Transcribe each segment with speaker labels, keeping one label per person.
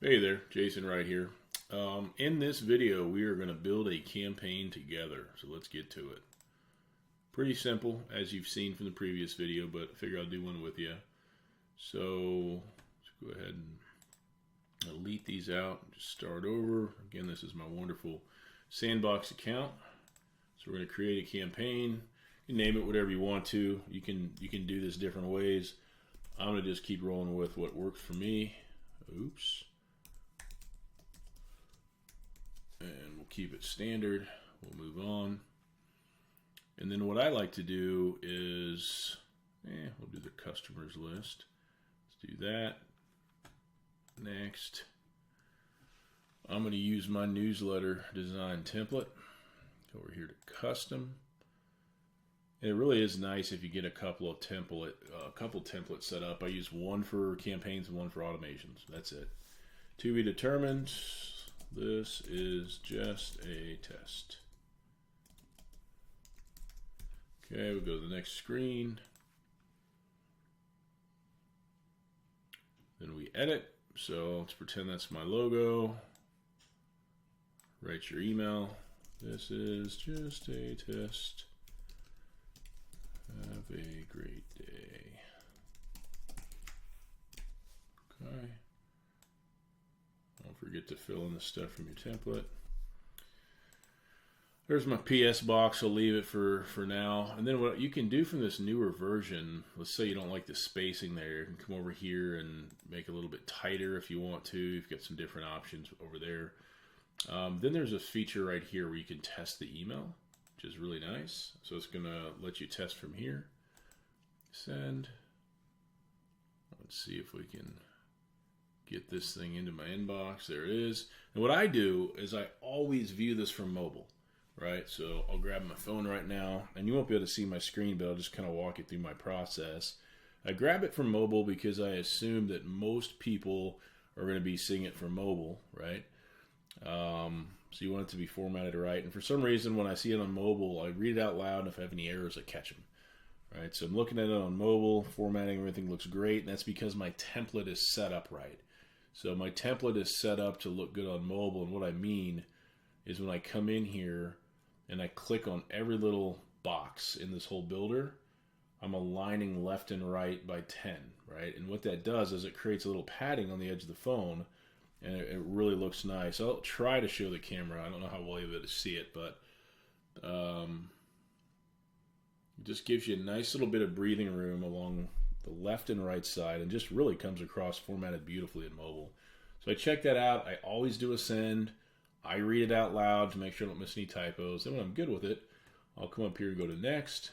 Speaker 1: Hey there, Jason right here. In this video, we are going to build a campaign together. So let's get to it. Pretty simple, as you've seen from the previous video, but I figure I'll do one with you. So let's go ahead and delete these out. Just start over. Again, this is my wonderful sandbox account. So we're going to create a campaign. You can name it whatever you want to. You can do this different ways. I'm going to just keep rolling with what works for me. Oops. And we'll keep it standard. We'll move on. And then what I like to do is, we'll do the customers list. Let's do that. Next, I'm going to use my newsletter design template. Go over here to custom. And it really is nice if you get a couple templates set up. I use one for campaigns and one for automations. That's it. To be determined. This is just a test. Okay, we'll go to the next screen. Then we edit. So let's pretend that's my logo. Write your email. This is just a test. Have a great day. Okay. Don't forget to fill in the stuff from your template. There's my PS box. I'll leave it for now. And then what you can do from this newer version, let's say you don't like the spacing there, you can come over here and make it a little bit tighter if you want to. You've got some different options over there. Then there's a feature right here where you can test the email, which is really nice. So it's going to let you test from here. Send. Let's see if we can get this thing into my inbox. There it is. And what I do is I always view this from mobile, right? So I'll grab my phone right now, and you won't be able to see my screen, but I'll just kind of walk you through my process. I grab it from mobile because I assume that most people are going to be seeing it from mobile, right? So you want it to be formatted right. And for some reason, when I see it on mobile, I read it out loud, and if I have any errors, I catch them. Right? So I'm looking at it on mobile, formatting, everything looks great, and that's because my template is set up right. So my template is set up to look good on mobile, and what I mean is when I come in here and I click on every little box in this whole builder, I'm aligning left and right by 10, right? And what that does is it creates a little padding on the edge of the phone, and it really looks nice. I'll try to show the camera. I don't know how well you'll be able to see it, but it just gives you a nice little bit of breathing room along the left and right side, and just really comes across formatted beautifully in mobile. So I check that out. I always do a send. I read it out loud to make sure I don't miss any typos. Then when I'm good with it, I'll come up here and go to next.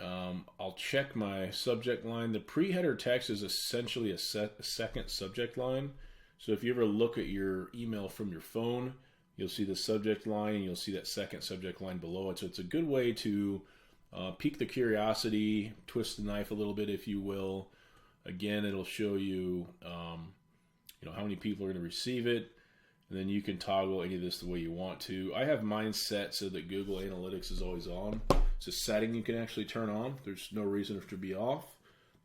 Speaker 1: I'll check my subject line. The pre-header text is essentially a second subject line. So if you ever look at your email from your phone, you'll see the subject line, and you'll see that second subject line below it. So it's a good way to pique the curiosity, twist the knife a little bit, if you will. Again, it'll show you, how many people are going to receive it, and then you can toggle any of this the way you want to. I have mine set so that Google Analytics is always on. It's a setting you can actually turn on. There's no reason for it to be off.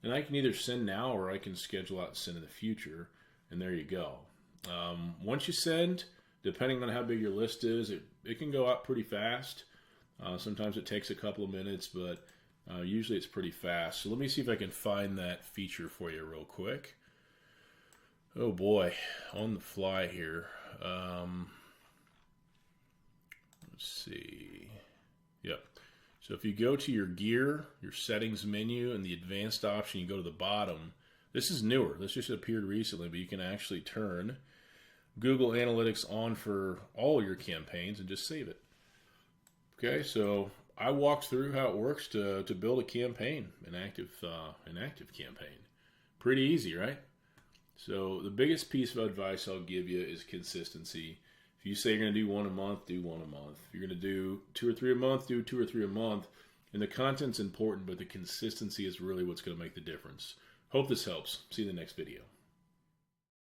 Speaker 1: And I can either send now, or I can schedule out and send in the future, and there you go. Once you send, depending on how big your list is, it can go out pretty fast. Sometimes it takes a couple of minutes, but usually it's pretty fast. So let me see if I can find that feature for you real quick. Oh boy, on the fly here. Let's see. Yep. So if you go to your gear, your settings menu, and the advanced option, you go to the bottom. This is newer. This just appeared recently, but you can actually turn Google Analytics on for all your campaigns and just save it. Okay, so I walked through how it works to build a campaign, an ActiveCampaign. Pretty easy, right? So the biggest piece of advice I'll give you is consistency. If you say you're going to do one a month, do one a month. If you're going to do 2 or 3 a month, do 2 or 3 a month. And the content's important, but the consistency is really what's going to make the difference. Hope this helps. See you in the next video.